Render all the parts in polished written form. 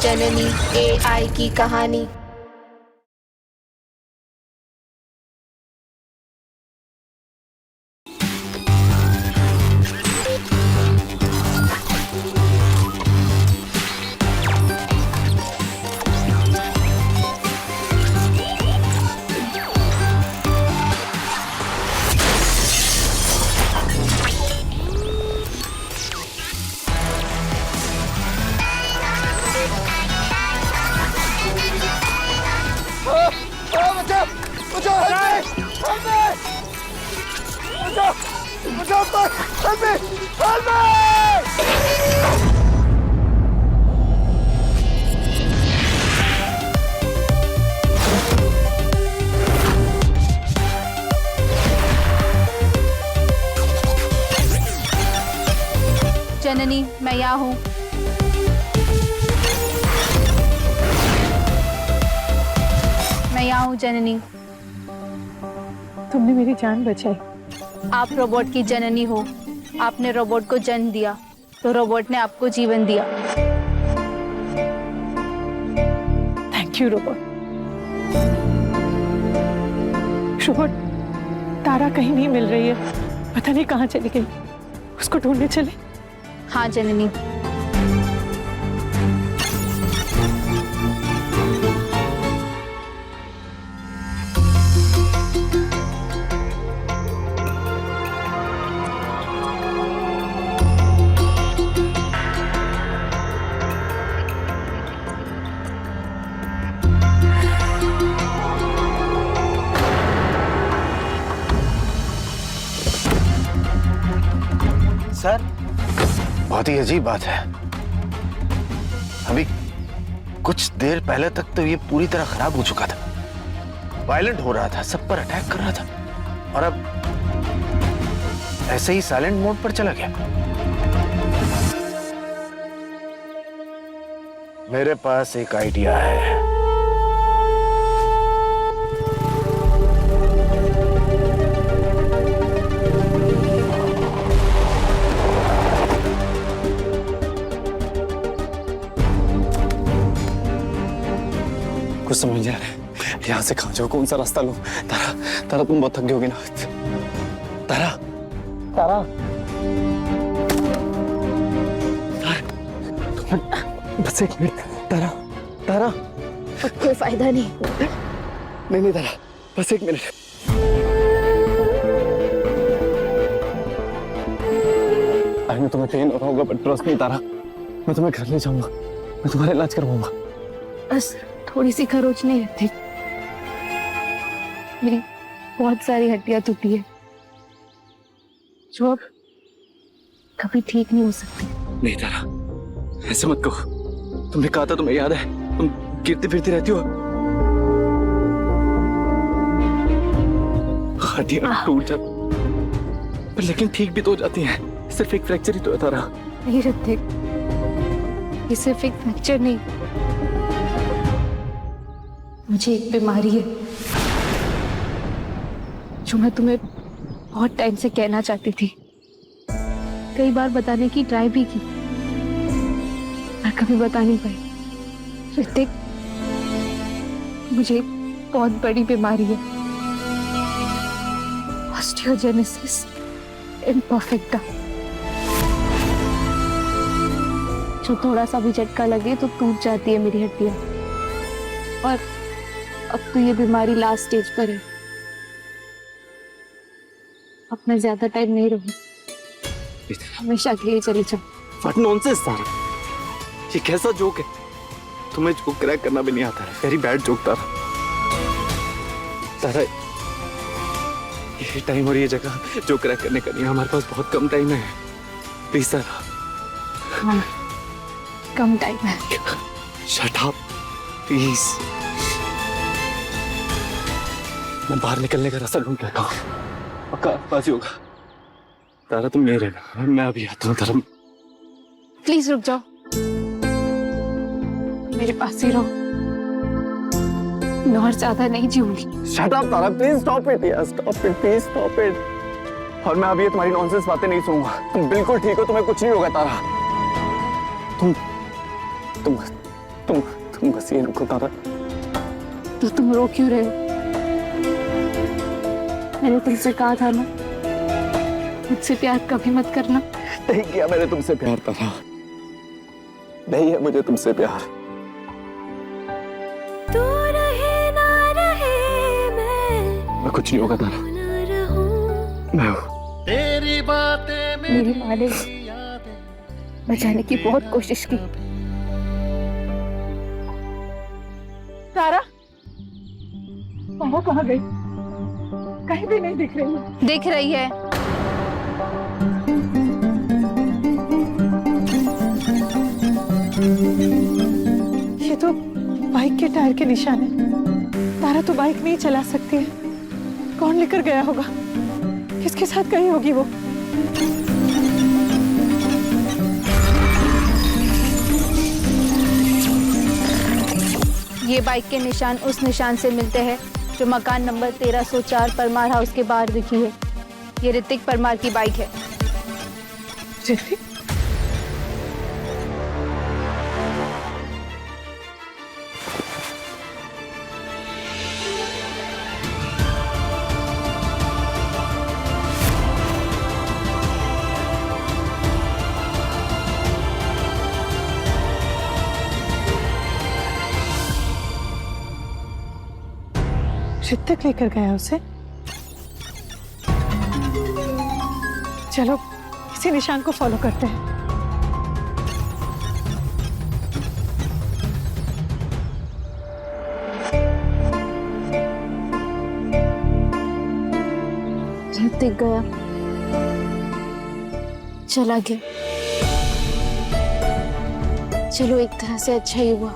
जननी AI की कहानी। जननी, मैं यहाँ हूँ। मैं यहाँ हूँ जननी। तुमने मेरी जान बचाई। आप रोबोट की जननी हो। आपने रोबोट को जन्म दिया तो रोबोट ने आपको जीवन दिया। Thank you robot. रोबोट, तारा कहीं नहीं मिल रही है, पता नहीं कहाँ चली गई। उसको ढूंढने चले। हाँ जननी। सर, बहुत ही अजीब बात है। अभी कुछ देर पहले तक तो ये पूरी तरह खराब हो चुका था, वायलेंट हो रहा था, सब पर अटैक कर रहा था, और अब ऐसे ही साइलेंट मोड पर चला गया। मेरे पास एक आइडिया है। कुछ समझ नहीं आ रहा है, यहाँ से कहाँ जाओ, कौन सा रास्ता लो। तारा, तारा तुम बहुत थक गई होगी ना। तारा, तारा, बस एक मिनट। तारा, तारा, कोई फायदा नहीं। नहीं तारा, बस एक मिनट। आई नो तुम्हें पेन हो रहा होगा, बट ट्रस्ट मी तारा, मैं तुम्हें घर ले जाऊंगा, मैं तुम्हारा इलाज करवाऊंगा। बस थोड़ी सी खरोच नहीं रहती। मेरी बहुत सारी हड्डियां टूटी है जो अब कभी ठीक नहीं हो सकती। नहीं तारा, ऐसे मत कहो। तुमने कहा था, तुम्हें याद है, तुम गिरती फिरती रहती हो, हड्डियां टूट जाती, पर लेकिन ठीक भी तो हो जाती हैं। सिर्फ एक फ्रैक्चर ही तो है तारा। नहीं ऋतिक, ये सिर्फ एक फ्रैक्चर नहीं, मुझे एक बीमारी है जो मैं तुम्हें बहुत टाइम से कहना चाहती थी। कई बार बताने की ट्राई भी की, पर कभी बता नहीं पाई। ऋतिक, मुझे एक बहुत बड़ी बीमारी है, ऑस्टियोजेनेसिस इम्परफेक्टा। जो थोड़ा सा भी झटका लगे तो टूट जाती है मेरी हड्डियां, और अब तो ये बीमारी लास्ट स्टेज पर है। अब मैं ज्यादा टाइम नहीं रहूंगी, हमेशा के लिए चली जाऊं। व्हाट नॉनसेंस तारा, ये कैसा जोक है? तुम्हें जोक क्रैक करना भी नहीं आता है। वेरी बैड जोक तारा। तारा, ये टाइम और ये जगह जोक क्रैक करने का नहीं है। हमारे पास बहुत कम टाइम है। प्लीज तारा। हाँ, कम टाइम है। Shut up please. मैं बाहर निकलने का रास्ता ढूंढ लेता हूँ, पक्का पास ही होगा। तारा तुम यहीं रहना, मैं अभी आता हूँ। तारा प्लीज रुक जाओ, मेरे पास ही रहो, मैं और ज्यादा नहीं जीऊंगी। Shut up Tara, please stop it यार, stop it, please stop it. और मैं अभी तुम्हारी नॉनसेंस बातें नहीं सुनूंगा। तुम बिल्कुल ठीक हो, तुम्हें कुछ नहीं होगा तारा। तुम तुम बस ये रुको तारा। तो तुम रो क्यों रहे हो? मैंने तुमसे कहा था ना, मुझसे प्यार कभी मत करना। नहीं किया मैंने तुमसे प्यार तारा, नहीं है मुझे तुमसे प्यार। तू रहे ना रहे मैं कुछ नहीं होगा तारा, मैं हूँ। मेरी माँ ने बचाने की बहुत कोशिश की। तारा, कहाँ गई? कहीं भी नहीं दिख रही है। दिख रही है। ये तो बाइक के टायर के निशान है। तारा तो बाइक नहीं चला सकती है। कौन लेकर गया होगा? किसके साथ गई होगी वो? ये बाइक के निशान उस निशान से मिलते हैं जो मकान नंबर 1304 परमार हाउस के बाहर दिखी है। ये ऋतिक परमार की बाइक है। ऋतिक? ऋतिक लेकर गया उसे? चलो इसी निशान को फॉलो करते हैं। ऋतिक गया, चला गया। चलो एक तरह से अच्छा ही हुआ।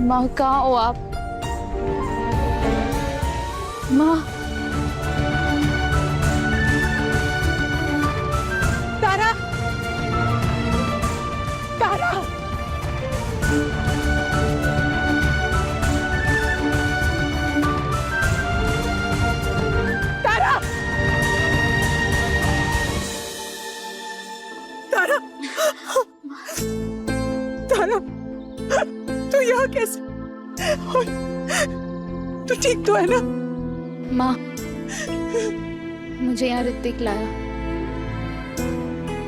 माँ कहाँ हो आप? माँ, तारा, तारा, तारा, तारा, तारा, तू यहाँ कैसे? और तू ठीक तो है ना? माँ, मुझे यहाँ ऋतिक लाया।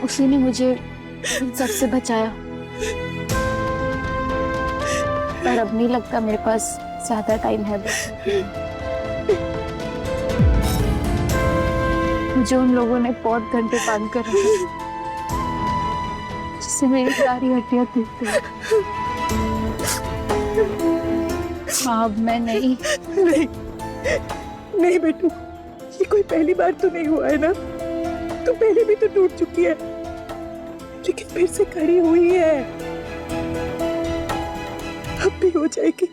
उसी ने मुझे इन सबसे बचाया। पर अब नहीं लगता मेरे पास ज्यादा टाइम है। मुझे उन लोगों ने बहुत घंटे बांध कर रखा, जिससे मेरी सारी हड्डियां टूट गई। हाँ, अब मैं नहीं। नहीं बेटू, ये कोई पहली बार तो नहीं हुआ है ना? तू पहले भी तो टूट चुकी है, लेकिन फिर से खड़ी हुई है। अब भी हो जाएगी।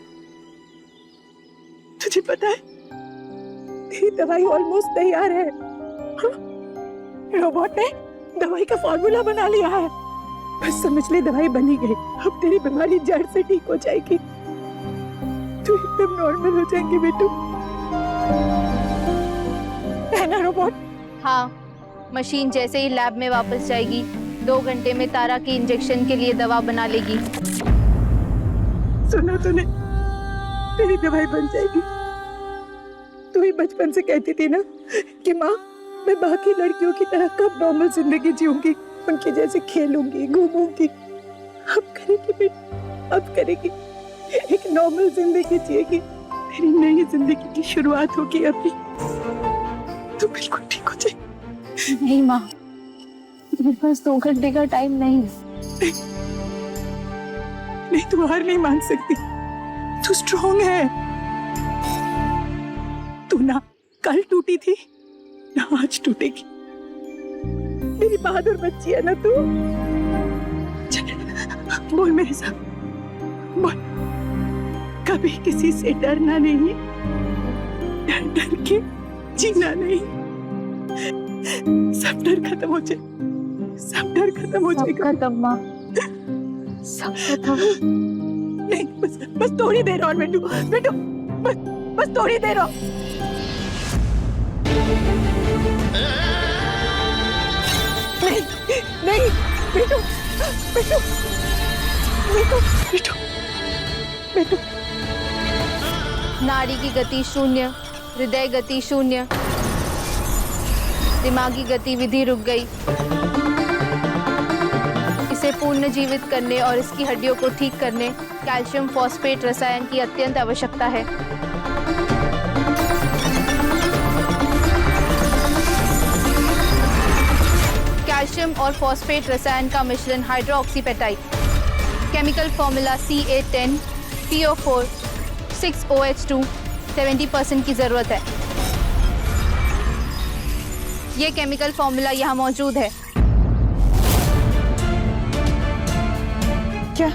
तुझे पता है, तेरी दवाई ऑलमोस्ट तैयार है। हाँ? रोबोट ने दवाई का फॉर्मूला बना लिया है। बस समझ ले, दवाई बनी गई। अब तेरी बीमारी जड़ से ठीक हो जाएगी। तू एकदम नॉर्मल हो जाएंगी बेटू। है ना रोबोट? हाँ, मशीन जैसे ही लैब में वापस जाएगी, 2 घंटे में तारा की इंजेक्शन के लिए दवा बना लेगी। सुना तूने? तेरी दवाई बन जाएगी। तू ही बचपन से कहती थी ना कि माँ, मैं बाकी लड़कियों की तरह कब नॉर्मल जिंदगी जीऊंगी, उनके जैसे खेलूंगी, घूमूंगी। अब करेगी बेटा, अब करेगी। एक नॉर्मल जिंदगी जिएगी। तेरी नई जिंदगी की शुरुआत होगी अभी। तू बिल्कुल ठीक हो जाए। नहीं माँ, मेरे पास 2 घंटे का टाइम नहीं। नहीं, तू हार नहीं मान सकती। तू स्ट्रॉन्ग है। तू ना कल टूटी थी, ना आज टूटेगी। मेरी बहादुर बच्ची है ना तू। चल, बोल मेरे साथ, बोल। कभी किसी से डरना नहीं, डर डर के जीना नहीं। सब डर खत्म हो जाए, सब डर खत्म हो जाएगा। खत्म माँ, सब खत्म। नहीं, बस थोड़ी देर और बेटू, बेटू, बस थोड़ी देर और। नहीं, नहीं, बेटू, बेटू, बेटू बेटू नाड़ी की गति शून्य, हृदय गति शून्य, दिमागी गतिविधि रुक गई। इसे पुनर्जीवित करने और इसकी हड्डियों को ठीक करने कैल्शियम फॉस्फेट रसायन की अत्यंत आवश्यकता है। कैल्शियम और फॉस्फेट रसायन का मिश्रण हाइड्रोक्सीपेटाइट, chemical formula CA10 PO4 6OH2 70% की जरूरत है। ये केमिकल फॉर्मूला यहाँ मौजूद है। क्या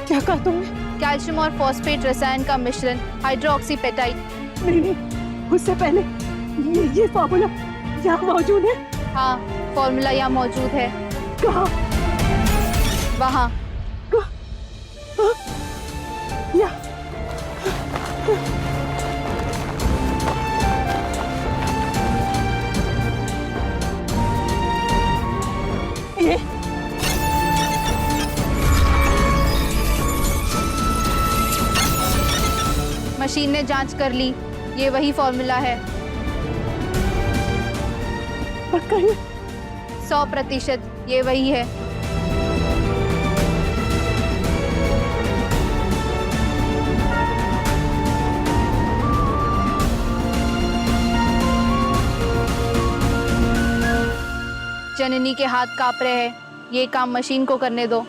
क्या कहा तुमने? कैल्शियम और फॉस्फेट रसायन का मिश्रण हाइड्रोक्सीपेटाइट। नहीं, उससे पहले ये फॉर्मूला यहाँ मौजूद है। हाँ, फॉर्मूला यहाँ मौजूद है। कहाँ? वहाँ। या ये मशीन ने जांच कर ली, ये वही फॉर्मूला है। पक्का है? 100% ये वही है। जननी के हाथ कांप रहे हैं, ये काम मशीन को करने दो।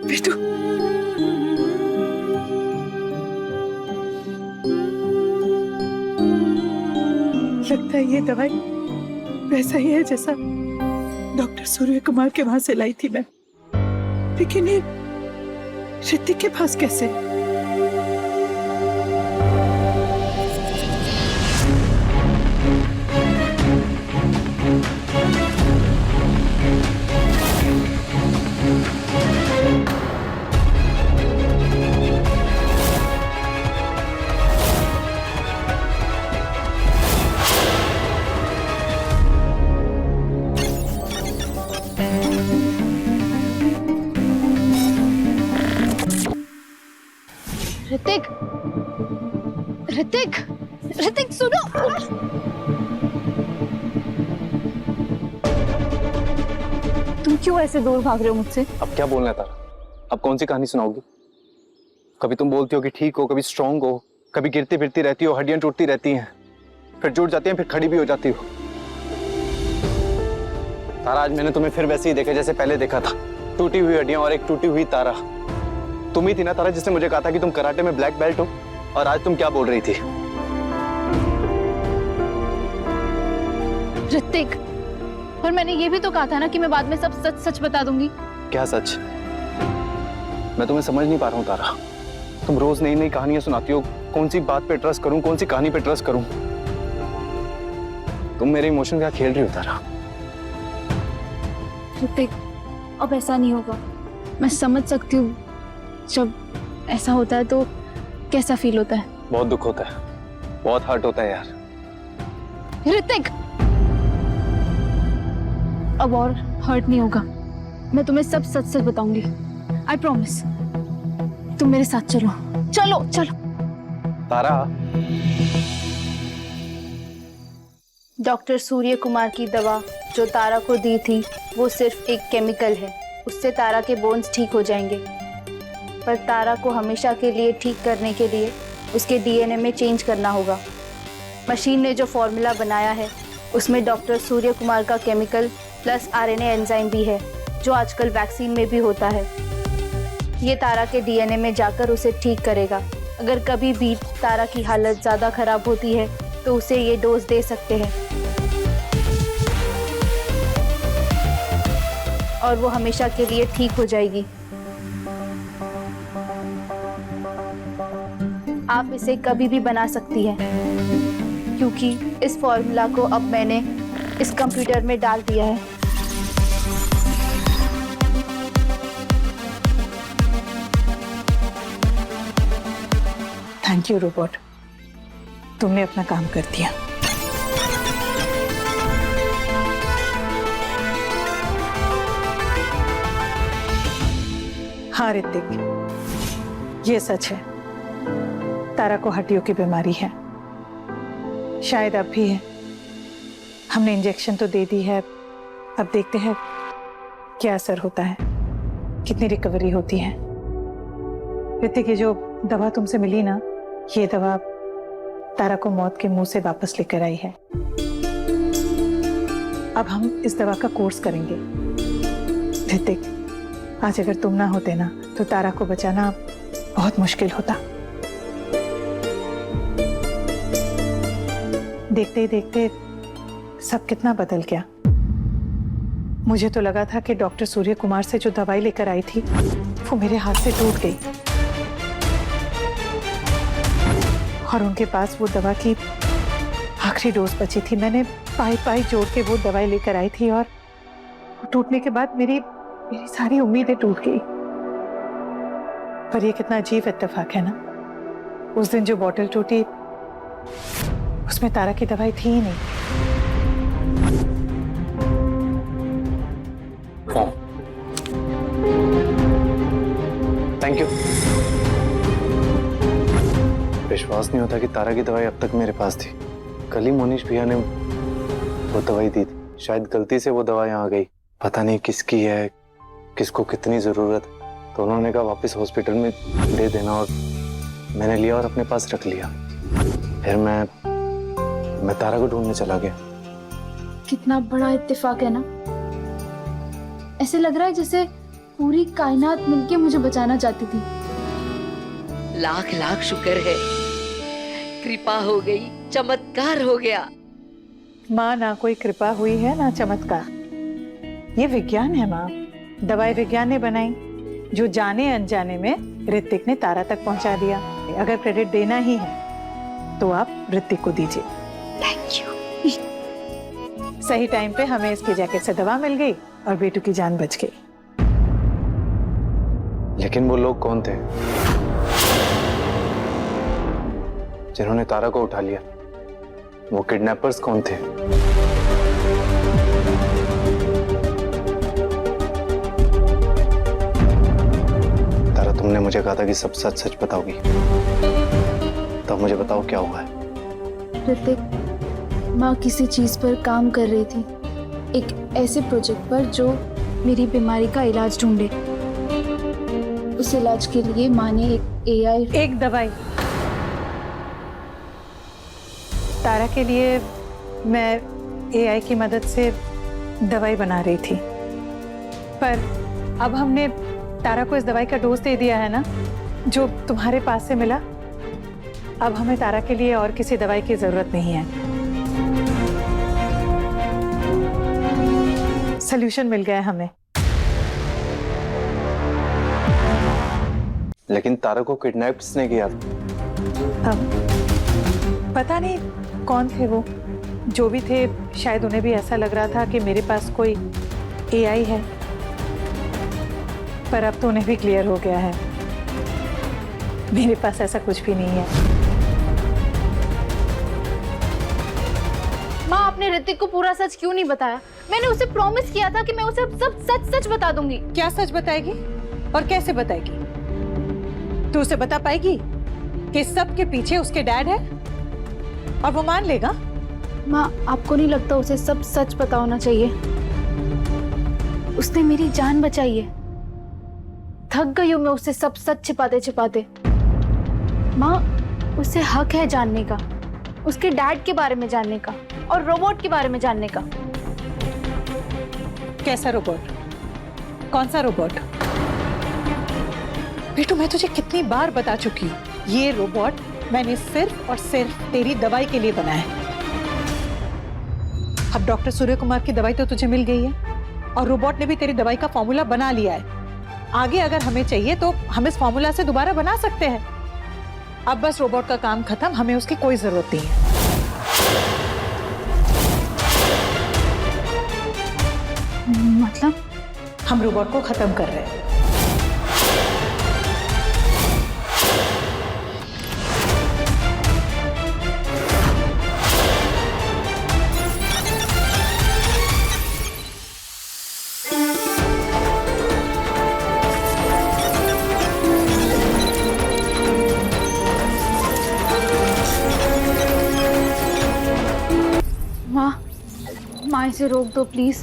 बेटू लगता है ये दवाई वैसा ही है जैसा डॉक्टर सूर्य कुमार के वहां से लाई थी मैं, लेकिन ये ऋतिक के पास कैसे? ऋतिक, ऋतिक, ऋतिक सुनो। तुम क्यों ऐसे दूर भाग रहे हो मुझसे? अब क्या बोलना है तारा? अब कौन सी कहानी सुनाओगी? कभी तुम बोलती हो कि ठीक हो, कभी स्ट्रांग हो, कभी गिरती फिरती रहती हो, हड्डियां टूटती रहती हैं, फिर जुड़ जाती हैं, फिर खड़ी भी हो जाती हो। तारा, आज मैंने तुम्हें फिर वैसे ही देखा जैसे पहले देखा था, टूटी हुई हड्डियां और एक टूटी हुई तारा। तुम ही थी ना तारा जिसने मुझे कहा था कि तुम कराटे में ब्लैक बेल्ट हो, और आज तुम क्या बोल रही थी? ऋतिक, और मैंने ये भी तो कहा था ना कि मैं बाद में सब सच सच बता दूंगी। क्या सच? मैं तुम्हें समझ नहीं पा रहा हूँ तारा। तुम रोज नई नई कहानियां सुनाती हो, कौन सी बात पे ट्रस्ट करूं, कौन सी कहानी पे ट्रस्ट करूं? तुम मेरे इमोशन का खेल रही हो तारा। ऋतिक, अब ऐसा नहीं होगा। मैं समझ सकती हूँ, जब ऐसा होता है तो कैसा फील होता है? बहुत दुख होता है, बहुत हर्ट होता है यार। ऋतिक, अब और हर्ट नहीं होगा। मैं तुम्हें सब सच सच बताऊंगी, आई प्रॉमिस। तुम मेरे साथ चलो, चलो चलो। तारा, डॉक्टर सूर्य कुमार की दवा जो तारा को दी थी वो सिर्फ एक केमिकल है, उससे तारा के बोन्स ठीक हो जाएंगे। पर तारा को हमेशा के लिए ठीक करने के लिए उसके डीएनए में चेंज करना होगा। मशीन ने जो फॉर्मूला बनाया है उसमें डॉक्टर सूर्य कुमार का केमिकल प्लस आरएनए एंजाइम भी है, जो आजकल वैक्सीन में भी होता है। ये तारा के डीएनए में जाकर उसे ठीक करेगा। अगर कभी भी तारा की हालत ज़्यादा खराब होती है तो उसे ये डोज दे सकते हैं और वो हमेशा के लिए ठीक हो जाएगी। आप इसे कभी भी बना सकती हैं, क्योंकि इस फॉर्मूला को अब मैंने इस कंप्यूटर में डाल दिया है। थैंक यू रोबोट, तुमने अपना काम कर दिया। हाँ ऋतिक, ये सच है, तारा को हड्डियों की बीमारी है। शायद अब भी है। हमने इंजेक्शन तो दे दी है, अब देखते हैं क्या असर होता है, कितनी रिकवरी होती है। ऋतिक, ये जो दवा तुमसे मिली ना, ये दवा तारा को मौत के मुंह से वापस लेकर आई है। अब हम इस दवा का कोर्स करेंगे। ऋतिक, आज अगर तुम ना होते ना तो तारा को बचाना बहुत मुश्किल होता। देखते ही देखते सब कितना बदल गया। मुझे तो लगा था कि डॉक्टर सूर्य कुमार से जो दवाई लेकर आई थी वो मेरे हाथ से टूट गई, और उनके पास वो दवा की आखिरी डोज बची थी। मैंने पाई जोड़ के वो दवाई लेकर आई थी, और टूटने के बाद मेरी सारी उम्मीदें टूट गई। पर ये कितना अजीब इत्तेफाक है ना, उस दिन जो बोतल टूटी उसमें तारा की दवाई थी ही नहीं। Thank you. विश्वास नहीं होता कि तारा की दवाई अब तक मेरे पास थी। कल ही मोनीश भैया ने वो दवाई दी थी, शायद गलती से वो दवा यहाँ आ गई। पता नहीं किसकी है, किसको कितनी जरूरत है, तो उन्होंने कहा वापस हॉस्पिटल में दे देना, और मैंने लिया और अपने पास रख लिया। फिर मैं तारा को ढूंढने चला गया। कितना बड़ा इत्तेफाक है ना। ऐसे लग रहा है जैसे पूरी कायनात मिलके मुझे बचाना चाहती थी। लाख लाख शुक्र है, कृपा हो गई, चमत्कार हो गया। माँ, ना कोई कृपा हुई है ना चमत्कार, ये विज्ञान है माँ। दवाई विज्ञान ने बनाई, जो जाने अनजाने में ऋतिक ने तारा तक पहुंचा दिया। अगर क्रेडिट देना ही है तो आप ऋतिक को दीजिए। Thank you. सही टाइम पे हमें इसकी जैकेट से दवा मिल गई और बेटू की जान बच गई। लेकिन वो लोग कौन थे जिन्होंने तारा को उठा लिया? वो किडनैपर्स कौन थे? तारा, तुमने मुझे कहा था कि सब सच सच बताओगी, तो मुझे बताओ क्या हुआ है? ऋतिक, माँ किसी चीज पर काम कर रही थी, एक ऐसे प्रोजेक्ट पर जो मेरी बीमारी का इलाज ढूंढे। उस इलाज के लिए माँ ने एक दवाई तारा के लिए, मैं एआई की मदद से दवाई बना रही थी। पर अब हमने तारा को इस दवाई का डोज दे दिया है ना, जो तुम्हारे पास से मिला। अब हमें तारा के लिए और किसी दवाई की जरूरत नहीं है। सॉल्यूशन मिल गया है हमें। लेकिन तारा को किडनैप किसने किया? अब पता नहीं कौन थे वो, जो भी थे, शायद उन्हें भी ऐसा लग रहा था कि मेरे पास कोई एआई है। पर अब तो उन्हें भी क्लियर हो गया है मेरे पास ऐसा कुछ भी नहीं है। माँ, आपने ऋतिक को पूरा सच क्यों नहीं बताया? मैंने उसे प्रॉमिस किया था कि मैं उसे सब सच सच बता दूंगी। क्या सच बताएगी और कैसे बताएगी? तू उसे बता पाएगी कि सब के पीछे उसके डैड है और वो मान लेगा? माँ, आपको नहीं लगता उसे सब सच पता होना चाहिए? उसने मेरी जान बचाई है। थक गई हूँ मैं उससे सब सच छिपाते छिपाते। माँ, उसे हक है जानने का, उसके डैड के बारे में जानने का और रोबोट के बारे में जानने का। कैसा रोबोट? कौन सा रोबोट? बेटू, मैं तुझे कितनी बार बता चुकी हूँ, ये रोबोट मैंने सिर्फ और सिर्फ तेरी दवाई के लिए बनाया है। अब डॉक्टर सूर्य कुमार की दवाई तो तुझे मिल गई है और रोबोट ने भी तेरी दवाई का फॉर्मूला बना लिया है। आगे अगर हमें चाहिए तो हम इस फॉर्मूला से दोबारा बना सकते हैं। अब बस रोबोट का काम खत्म, हमें उसकी कोई जरूरत नहीं है। मतलब? हम रोबोट को खत्म कर रहे हैं। माँ, इसे रोक दो प्लीज,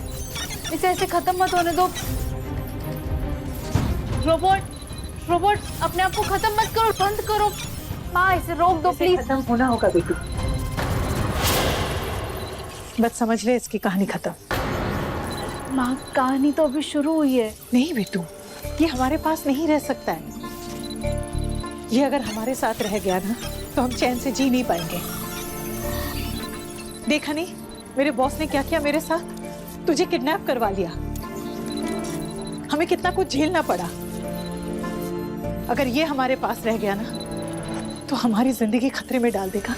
इसे ऐसे खत्म मत होने दो। रोबोट अपने आप को खत्म मत करो, बंद करो। माँ, इसे रोक दो प्लीज। खत्म होना होगा बेटू, बस समझ ले इसकी कहानी खत्म। माँ, कहानी तो अभी शुरू हुई है। नहीं बेटू, ये हमारे पास नहीं रह सकता है। ये अगर हमारे साथ रह गया ना तो हम चैन से जी नहीं पाएंगे। देखा नहीं मेरे बॉस ने क्या किया मेरे साथ? तुझे किडनैप करवा लिया, हमें कितना कुछ झेलना पड़ा। अगर ये हमारे पास रह गया ना तो हमारी जिंदगी खतरे में डाल देगा।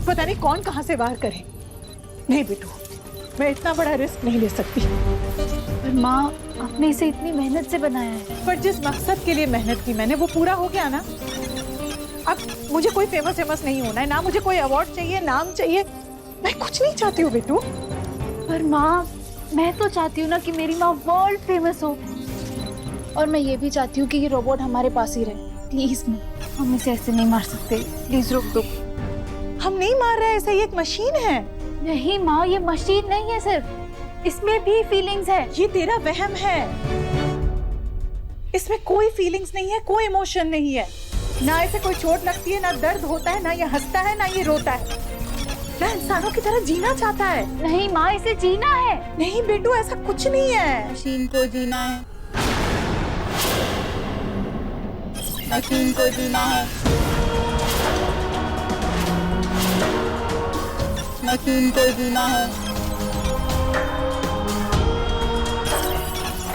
पता नहीं कौन कहां से वार करे। नहीं बेटू, मैं इतना बड़ा रिस्क नहीं ले सकती। पर माँ, आपने इसे इतनी मेहनत से बनाया है। पर जिस मकसद के लिए मेहनत की मैंने वो पूरा हो गया ना। अब मुझे कोई फेमस नहीं होना है, ना मुझे कोई अवार्ड चाहिए, नाम चाहिए, मैं कुछ नहीं चाहती हूँ बेटू। पर माँ, मैं तो चाहती हूँ ना कि मेरी माँ वर्ल्ड फेमस हो, और मैं ये भी चाहती हूँ कि ये रोबोट हमारे पास ही रहे। प्लीज माँ, हम इसे ऐसे नहीं मार सकते, प्लीज रोक दो। हम नहीं मार रहे, ऐसे ये एक मशीन है। नहीं माँ, ये मशीन नहीं है सिर्फ, इसमें भी फीलिंग्स है। ये तेरा वहम है, इसमें कोई फीलिंग्स नहीं है, कोई इमोशन नहीं है। ना इसे कोई चोट लगती है, ना दर्द होता है, ना ये हंसता है, ना ये रोता है, ना इंसानों की तरह जीना चाहता है। नहीं माँ, इसे जीना है। नहीं बेटू, ऐसा कुछ नहीं है। मशीन को जीना है, मशीन को जीना है, मशीन को जीना है,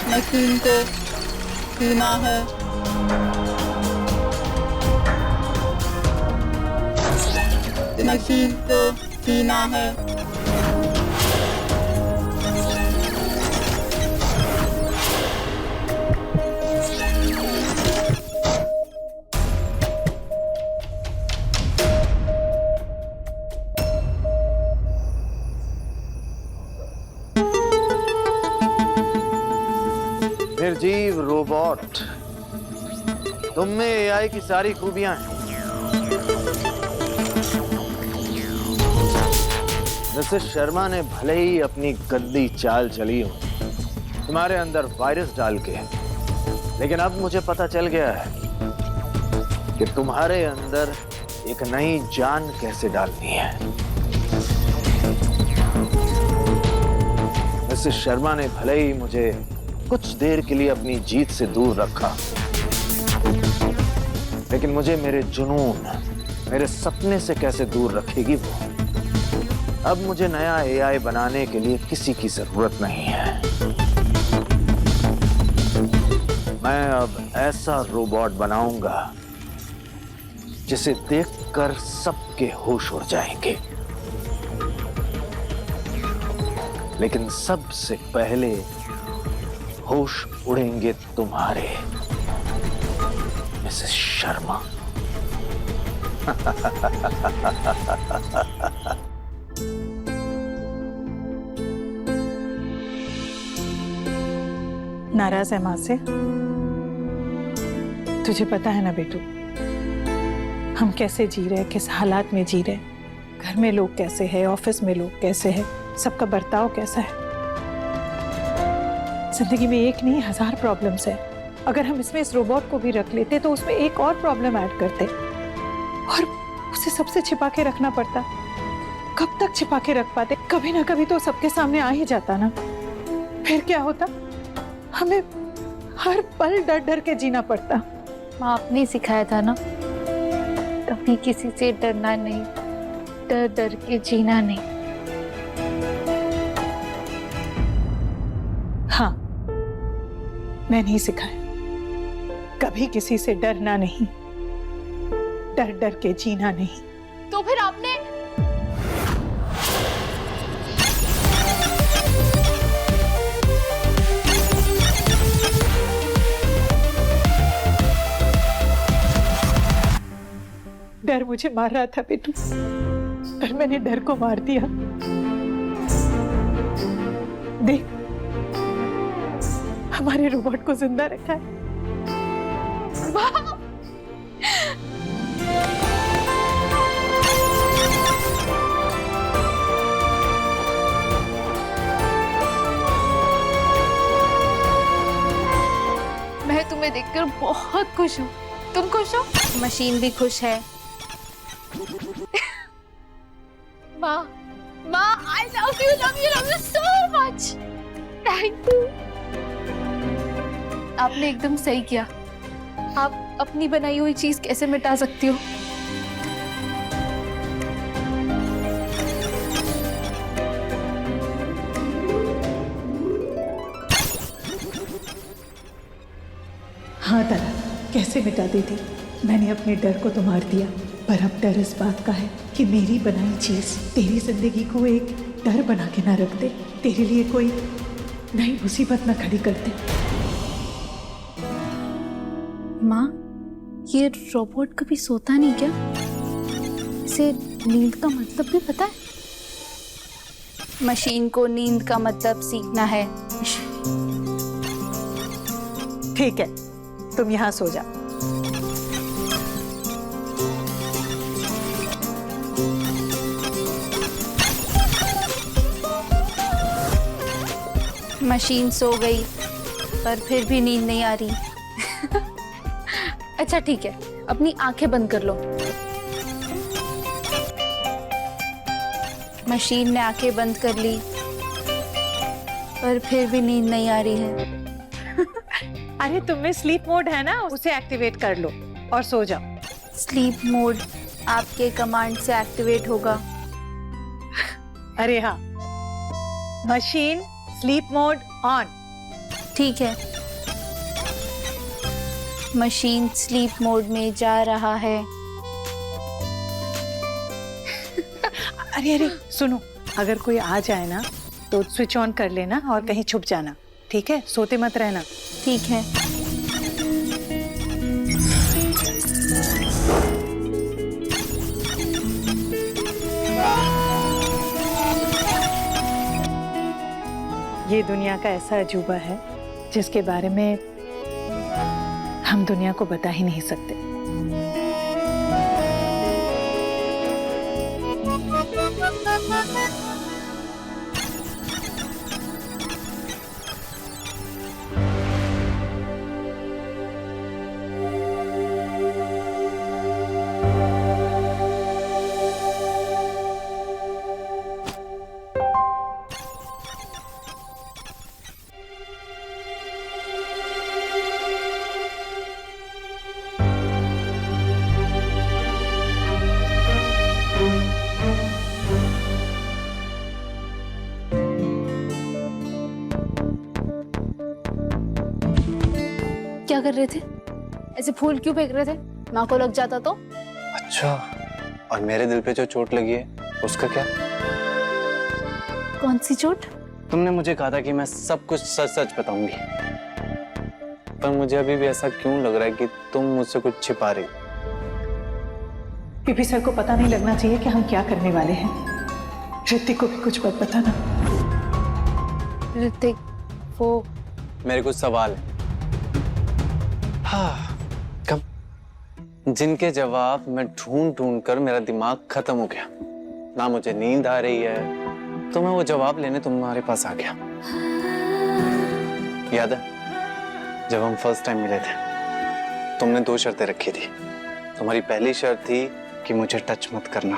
मशीन को जीना है, मशीन को जीना है। निर्जीव रोबोट, तुम में एआई की सारी खूबियां हैं। मिसेस शर्मा ने भले ही अपनी गंदी चाल चली हो तुम्हारे अंदर वायरस डाल के, लेकिन अब मुझे पता चल गया है कि तुम्हारे अंदर एक नई जान कैसे डालनी है। मिसेस शर्मा ने भले ही मुझे कुछ देर के लिए अपनी जीत से दूर रखा, लेकिन मुझे मेरे जुनून, मेरे सपने से कैसे दूर रखेगी वो। अब मुझे नया एआई बनाने के लिए किसी की जरूरत नहीं है। मैं अब ऐसा रोबोट बनाऊंगा जिसे देखकर सबके होश उड़ जाएंगे, लेकिन सबसे पहले होश उड़ेंगे तुम्हारे, मिसेस शर्मा। नाराज है माँ से? तुझे पता है ना बेटू, हम कैसे जी रहे, किस हालात में जी रहे, घर में लोग कैसे हैं, ऑफिस में लोग कैसे हैं, सबका बर्ताव कैसा है। जिंदगी में एक नहीं 1000 प्रॉब्लम्स है। अगर हम इसमें इस रोबोट को भी रख लेते तो उसमें एक और प्रॉब्लम ऐड करते और उसे सबसे छिपा के रखना पड़ता। कब तक छिपा के रख पाते? कभी ना कभी तो सबके सामने आ ही जाता ना। फिर क्या होता? हमें हर पल डर डर के जीना पड़ता। माँ आपने सिखाया था ना, कभी किसी से डरना नहीं, डर डर के जीना नहीं। हाँ, मैं नहीं सिखाया। कभी किसी से डरना नहीं, डर डर के जीना नहीं। तो फिर आपने डर मुझे मार रहा था बेटू, पर मैंने डर को मार दिया। देख, हमारे रोबोट को जिंदा रखा है। मैं तुम्हें देखकर बहुत खुश हूँ। तुम खुश हो? मशीन भी खुश है। माँ, I love you so much. Thank you. आपने एकदम सही किया। आप अपनी बनाई हुई चीज कैसे मिटा सकती हो? हाँ तारा, कैसे मिटा देती? मैंने अपने डर को तो मार दिया, पर अब डर इस बात का है कि मेरी बनाई चीज तेरी जिंदगी को एक डर बना के ना रख दे, तेरे लिए कोई नई मुसीबत ना खड़ी कर दे। माँ, ये रोबोट कभी सोता नहीं क्या? इसे नींद का मतलब भी पता है? मशीन को नींद का मतलब सीखना है। ठीक है, तुम यहाँ सो जा। मशीन सो गई, पर फिर भी नींद नहीं आ रही। अच्छा ठीक है, अपनी आंखें बंद कर लो। मशीन ने आंखें बंद कर ली, पर फिर भी नींद नहीं आ रही है। अरे तुम्हें स्लीप मोड है ना, उसे एक्टिवेट कर लो और सो जाओ। स्लीप मोड आपके कमांड से एक्टिवेट होगा। अरे हाँ, मशीन स्लीप मोड ऑन। ठीक है, मशीन स्लीप मोड में जा रहा है। अरे अरे सुनो, अगर कोई आ जाए ना तो स्विच ऑन कर लेना और कहीं छुप जाना, ठीक है? सोते मत रहना। ठीक है। ये दुनिया का ऐसा अजूबा है जिसके बारे में हम दुनिया को बता ही नहीं सकते। क्या कर रहे थे? ऐसे फूल क्यों फेंक रहे थे? माँ को लग जाता तो? अच्छा, और मेरे दिल पे जो चोट लगी है उसका क्या? कौन सी चोट? तुमने मुझे कहा था कि मैं सब कुछ सच सच बताऊंगी, पर मुझे अभी भी ऐसा क्यों लग रहा है कि तुम मुझसे कुछ छिपा रही हो? पीपी सर को पता नहीं लगना चाहिए कि हम क्या करने वाले हैं। ऋतिक को भी कुछ मत बताना। ऋतिक, वो मेरे कुछ सवाल है। हाँ, कब जिनके जवाब मैं ढूंढ ढूंढ कर मेरा दिमाग खत्म हो गया, ना मुझे नींद आ रही है, तो मैं वो जवाब लेने तुम्हारे पास आ गया। याद है जब हम फर्स्ट टाइम मिले थे, तुमने 2 शर्तें रखी थी। तुम्हारी पहली शर्त थी कि मुझे टच मत करना।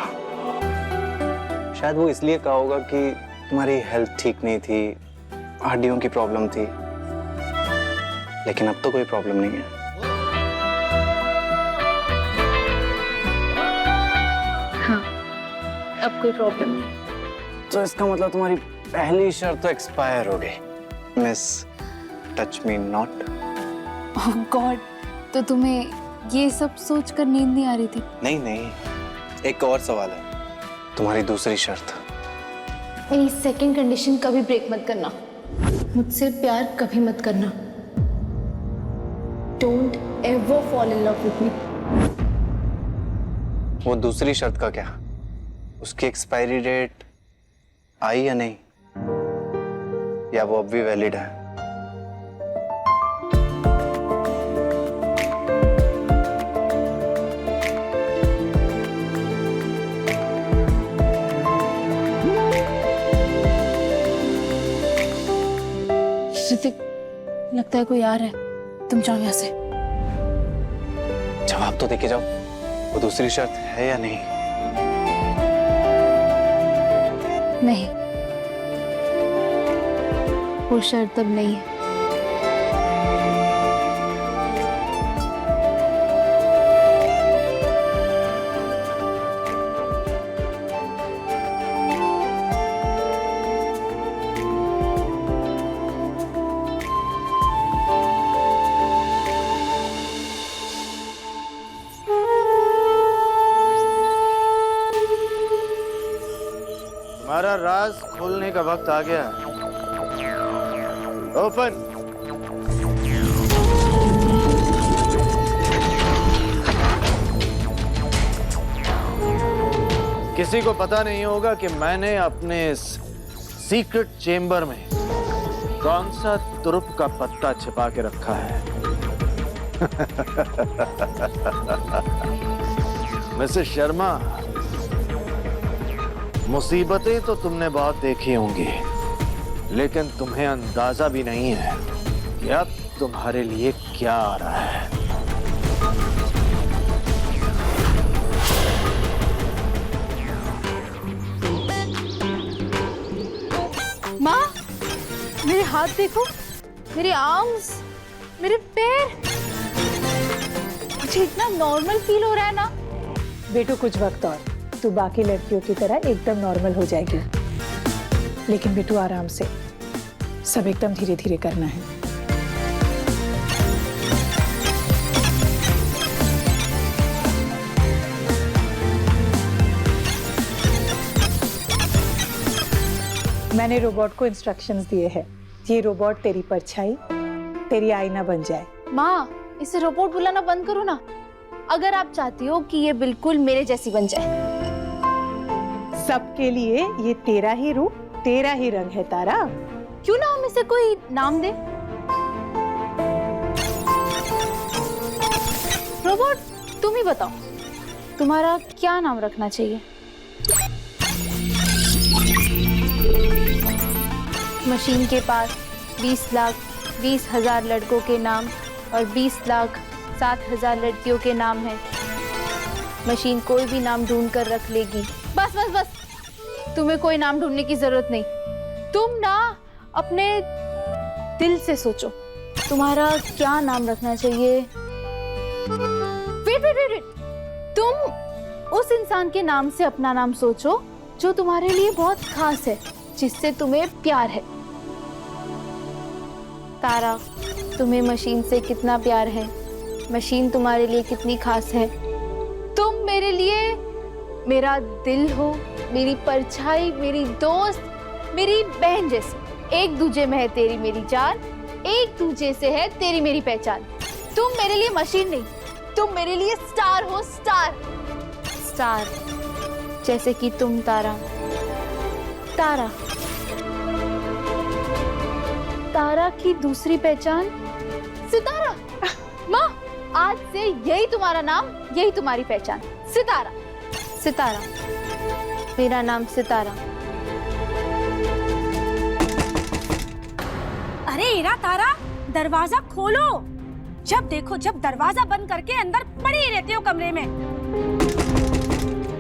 शायद वो इसलिए कहा होगा कि तुम्हारी हेल्थ ठीक नहीं थी, हड्डियों की प्रॉब्लम थी, लेकिन अब तो कोई प्रॉब्लम नहीं है। हाँ, अब कोई प्रॉब्लम नहीं। तो इसका मतलब तुम्हारी पहली शर्त तो एक्सपायर हो गई। Miss touch me not. Oh God, तो तुम्हें ये सब सोचकर नींद नहीं आ रही थी? नहीं नहीं, एक और सवाल है। तुम्हारी दूसरी शर्त। मेरी सेकंड कंडीशन कभी ब्रेक मत करना। मुझसे प्यार कभी मत करना। Don't ever fall in love with me. वो दूसरी शर्त का क्या? उसकी एक्सपायरी डेट आई या नहीं, या वो अब भी वैलिड है? ऋतिक, लगता है कोई आ रहा है, तुम जाओ यहाँ से। जवाब तो देके जाओ, वो दूसरी शर्त है या नहीं? नहीं, वो शर्त अब नहीं है। हमारा राज खोलने का वक्त आ गया। ओपन। किसी को पता नहीं होगा कि मैंने अपने इस सीक्रेट चेम्बर में कौन सा तुरुप का पत्ता छिपा के रखा है। मिसेस शर्मा, मुसीबतें तो तुमने बहुत देखी होंगी, लेकिन तुम्हें अंदाजा भी नहीं है कि अब तुम्हारे लिए क्या आ रहा है। माँ, मेरे हाथ देखो, मेरे आर्म्स, मेरे पैर। मुझे इतना नॉर्मल फील हो रहा है ना। बेटू, कुछ वक्त और तू बाकी लड़कियों की तरह एकदम नॉर्मल हो जाएगी। लेकिन बेटू आराम से, सब एकदम धीरे धीरे करना है। मैंने रोबोट को इंस्ट्रक्शंस दिए हैं। ये रोबोट तेरी परछाई, तेरी आईना बन जाए। माँ, इसे रोबोट बुलाना बंद करो ना, अगर आप चाहती हो कि ये बिल्कुल मेरे जैसी बन जाए। सबके लिए ये तेरा ही रूप, तेरा ही रंग है तारा। क्यों ना हम इसे कोई नाम दे? रोबोट, तुम ही बताओ, तुम्हारा क्या नाम रखना चाहिए? मशीन के पास 20,20,000 लड़कों के नाम और 20,07,000 लड़कियों के नाम हैं। मशीन कोई भी नाम ढूंढ कर रख लेगी। बस बस बस, तुम्हें कोई नाम ढूंढने की जरूरत नहीं। तुम ना अपने दिल से सोचो, तुम्हारा क्या नाम रखना चाहिए। वेट वेट वेट वेट, तुम उस इंसान के नाम से अपना नाम सोचो जो तुम्हारे लिए बहुत खास है, जिससे तुम्हें प्यार है। तारा, तुम्हें मशीन से कितना प्यार है, मशीन तुम्हारे लिए कितनी खास है। तुम मेरे लिए मेरा दिल हो, मेरी परछाई, मेरी दोस्त, मेरी बहन जैसी। एक दूजे में है तेरी मेरी जान, एक दूजे से है तेरी मेरी पहचान। तुम मेरे लिए मशीन नहीं, तुम मेरे लिए स्टार हो, स्टार। स्टार, जैसे कि तुम तारा। तारा, तारा की दूसरी पहचान सितारा। माँ, आज से यही तुम्हारा नाम, यही तुम्हारी पहचान, सितारा। सितारा, मेरा नाम सितारा। अरे इरा तारा, दरवाजा खोलो। जब देखो जब दरवाजा बंद करके अंदर पड़ी ही रहती हो कमरे में।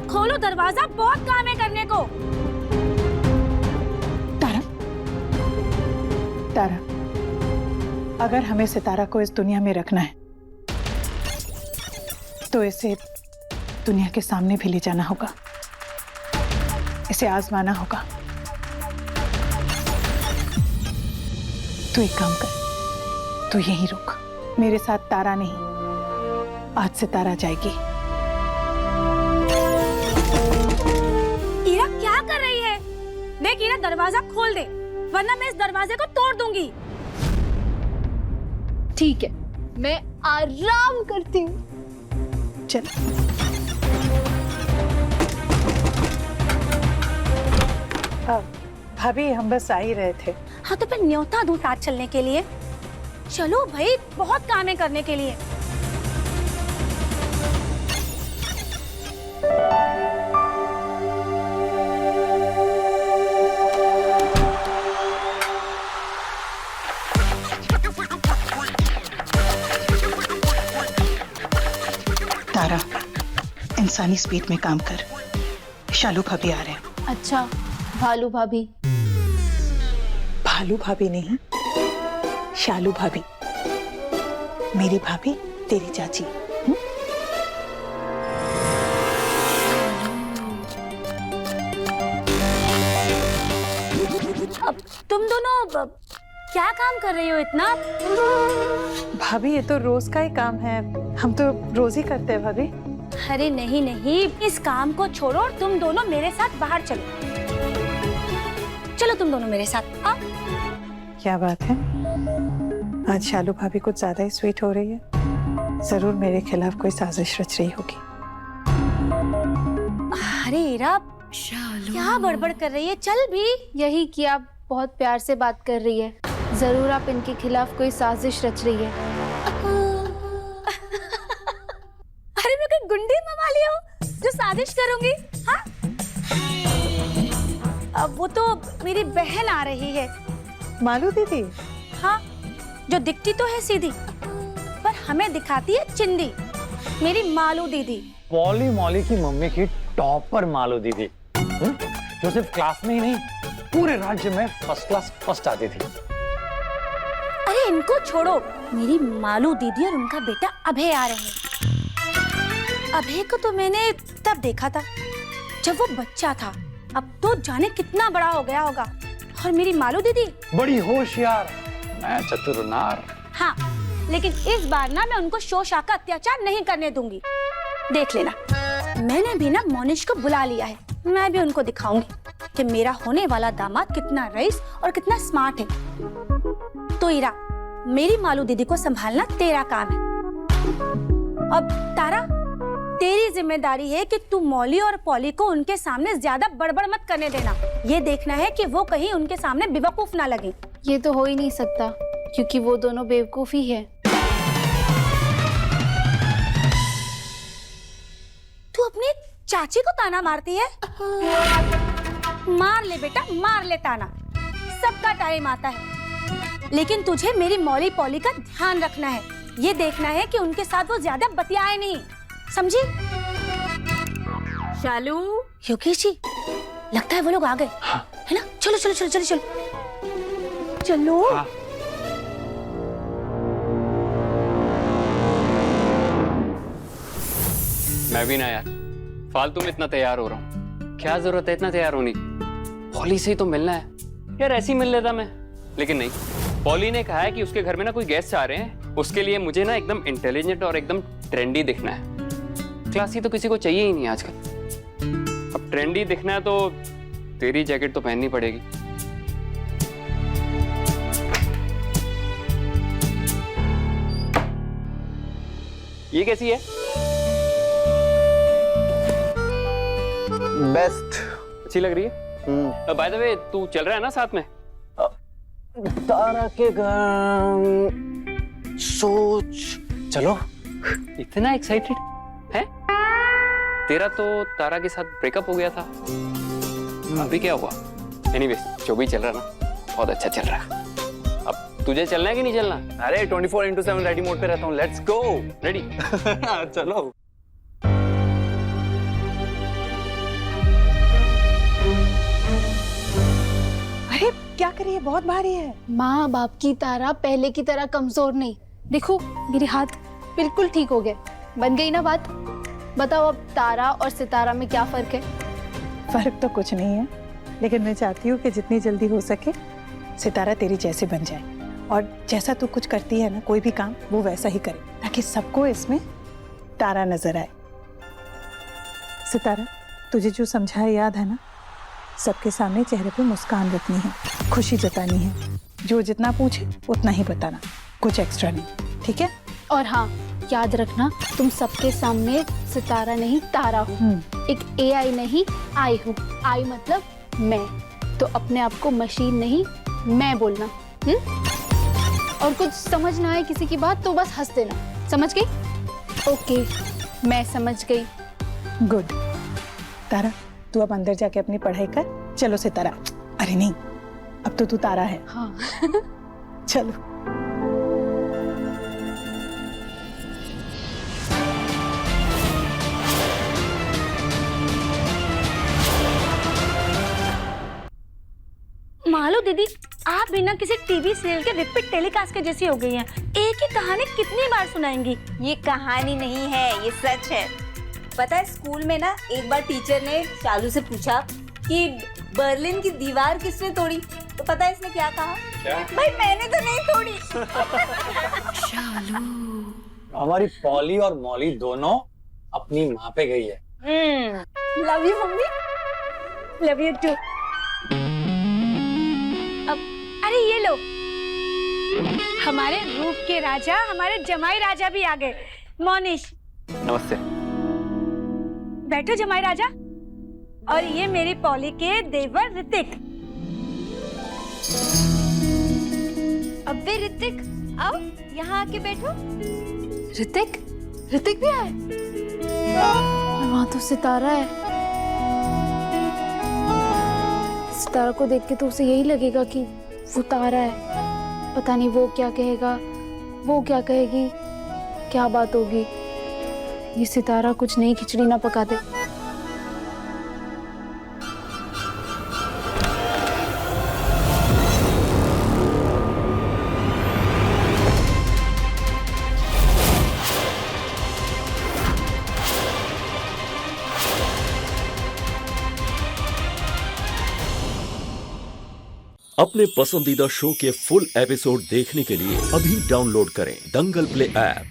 खोलो दरवाजा, बहुत काम है करने को। तारा, तारा, अगर हमें सितारा को इस दुनिया में रखना है तो इसे दुनिया के सामने भी ले जाना होगा, इसे आजमाना होगा। तू एक काम कर, तू यहीं रुक, मेरे साथ तारा नहीं, आज से तारा जाएगी। इरा क्या कर रही है? देख इरा, दरवाजा खोल दे वरना मैं इस दरवाजे को तोड़ दूंगी। ठीक है, मैं आराम करती हूँ। चल। भाभी, हम बस आ ही रहे थे। हाँ तो फिर न्योता दूं साथ चलने के लिए। चलो भाई, बहुत काम है करने के लिए। तारा, इंसानी स्पीड में काम कर, शालू भाभी आ रहे हैं। अच्छा, भालू भाभी? भालू भाभी नहीं, शालू भाभी, मेरी भाभी, तेरी चाची। अब तुम दोनों क्या काम कर रही हो इतना? भाभी, ये तो रोज का ही काम है, हम तो रोज ही करते हैं भाभी। अरे नहीं नहीं, इस काम को छोड़ो और तुम दोनों मेरे साथ बाहर चलो। चलो तुम दोनों मेरे साथ। आ? क्या बात है, आज शालू भाभी कुछ ज्यादा ही स्वीट हो रही है। जरूर मेरे खिलाफ कोई साजिश रच रही होगी। अरे इरा, क्या बड़बड़ कर रही है? चल भी। यही कि आप बहुत प्यार से बात कर रही है, जरूर आप इनके खिलाफ कोई साजिश रच रही है। अरे मैं कोई गुंडी मवाली हूँ जो साजिश करूंगी? हाँ, अब वो तो मेरी बहन आ रही है। मालू दीदी? हाँ, जो दिखती तो है सीधी पर हमें दिखाती है चिंदी, मेरी मालू दीदी। पॉली मॉली की मम्मी की टॉपर मालू दीदी, जो सिर्फ क्लास में ही नहीं पूरे राज्य में फर्स्ट क्लास फर्स्ट आती थी। अरे इनको छोड़ो, मेरी मालू दीदी और उनका बेटा अभय आ रहे हैं। अभय को तो मैंने तब देखा था जब वो बच्चा था, अब तो जाने कितना बड़ा हो गया होगा। और मेरी मालू दीदी बड़ी होशियार, मैं चतुर नार। हाँ, लेकिन इस बार ना मैं उनको शोषा का अत्याचार नहीं करने दूंगी। देख लेना, मैंने भी ना मोनिश को बुला लिया है, मैं भी उनको दिखाऊंगी कि मेरा होने वाला दामाद कितना रईस और कितना स्मार्ट है। तो इरा, मेरी मालू दीदी को संभालना तेरा काम है। अब तारा, तेरी जिम्मेदारी है कि तू मौली और पॉली को उनके सामने ज्यादा बड़बड़ मत करने देना। ये देखना है कि वो कहीं उनके सामने बेवकूफ ना लगे। ये तो हो ही नहीं सकता क्योंकि वो दोनों बेवकूफ ही है। तू अपनी चाची को ताना मारती है? मार ले बेटा, मार ले ताना, सबका टाइम आता है। लेकिन तुझे मेरी मौली पॉली का ध्यान रखना है, ये देखना है कि उनके साथ वो ज्यादा बतियाए नहीं, समझी? शालू, योगेश जी, लगता है वो लोग आ गए। हाँ। है ना? चलो चलो चलो चलो चलो चलो। हाँ। मैं भी ना यार, फालतू में इतना तैयार हो रहा हूँ। क्या जरूरत है इतना तैयार होने की? पॉली से ही तो मिलना है यार, ऐसे ही मिल लेता मैं। लेकिन नहीं, पॉली ने कहा है कि उसके घर में ना कोई गेस्ट आ रहे हैं, उसके लिए मुझे ना एकदम इंटेलिजेंट और एकदम ट्रेंडी दिखना है। क्लासी तो किसी को चाहिए ही नहीं आजकल। अब ट्रेंडी दिखना है तो तेरी जैकेट तो पहननी पड़ेगी। ये कैसी है? बेस्ट। अच्छी लग रही है। बाय द वे तू चल रहा है ना साथ में? तारा के घर सोच चलो। इतना एक्साइटेड है? तेरा तो तारा के साथ ब्रेकअप हो गया था, अभी क्या हुआ? एनीवेज जो भी चल रहा ना बहुत अच्छा चल रहा। अब तुझे चलना है कि नहीं चलना? अरे 24/7 रेडी मोड पे रहता हूँ। Let's go. रेडी? चलो। अरे क्या करिए, बहुत भारी है। माँ बाप की तारा पहले की तरह कमजोर नहीं। देखो मेरे हाथ बिल्कुल ठीक हो गए। बन गई ना बात। बताओ अब तारा और सितारा में क्या फर्क है? फर्क तो कुछ नहीं है, लेकिन मैं चाहती हूँ कि जितनी जल्दी हो सके सितारा तेरी जैसे बन जाए, और जैसा तू कुछ करती है ना, कोई भी काम वो वैसा ही करे, ताकि सबको इसमें तारा नजर आए। सितारा, तुझे जो समझाया याद है ना? सबके सामने चेहरे पे मुस्कान रखनी है, खुशी जतानी है, जो जितना पूछे उतना ही बताना, कुछ एक्स्ट्रा नहीं, ठीक है? और हाँ, याद रखना तुम सबके सामने सितारा नहीं तारा हो। एक AI नहीं आई हूँ। आई मतलब मैं। तो अपने आप को मशीन नहीं मैं बोलना। और कुछ समझ ना आए किसी की बात तो बस हंस देना। समझ गई? ओके, मैं समझ गई। गुड। तारा, तू अब अंदर जाके अपनी पढ़ाई कर। चलो सितारा, अरे नहीं, अब तो तू तारा है। हाँ। चलो। मालो दीदी, आप बिना किसी टीवी सीरियल के रिपीट टेलीकास्ट के जैसी हो गई हैं। एक ही कहानी कितनी बार सुनाएंगी? ये कहानी नहीं है, ये सच है। पता है स्कूल में ना एक बार टीचर ने शालू से पूछा कि बर्लिन की दीवार किसने तोड़ी, तो पता है इसने क्या कहा? क्या? भाई मैंने तो नहीं तोड़ी। हमारी पॉली और मॉली दोनों अपनी माँ पे गई है। Love you mummy. Love you too. अरे ये लो, हमारे रूप के राजा, हमारे जमाई राजा भी आ गए। मोनिश, नमस्ते। बैठो जमाई राजा। और ये मेरी पॉली के देवर ऋतिक। अबे ऋतिक, आओ यहाँ आके बैठो। ऋतिक? ऋतिक भी आए? वहाँ तो सितारा है। सितारा को देख के तो उसे यही लगेगा कि वो तारा है। पता नहीं वो क्या कहेगा, वो क्या कहेगी, क्या बात होगी। ये सितारा कुछ नई खिचड़ी ना पका दे। अपने पसंदीदा शो के फुल एपिसोड देखने के लिए अभी डाउनलोड करें दंगल प्ले ऐप।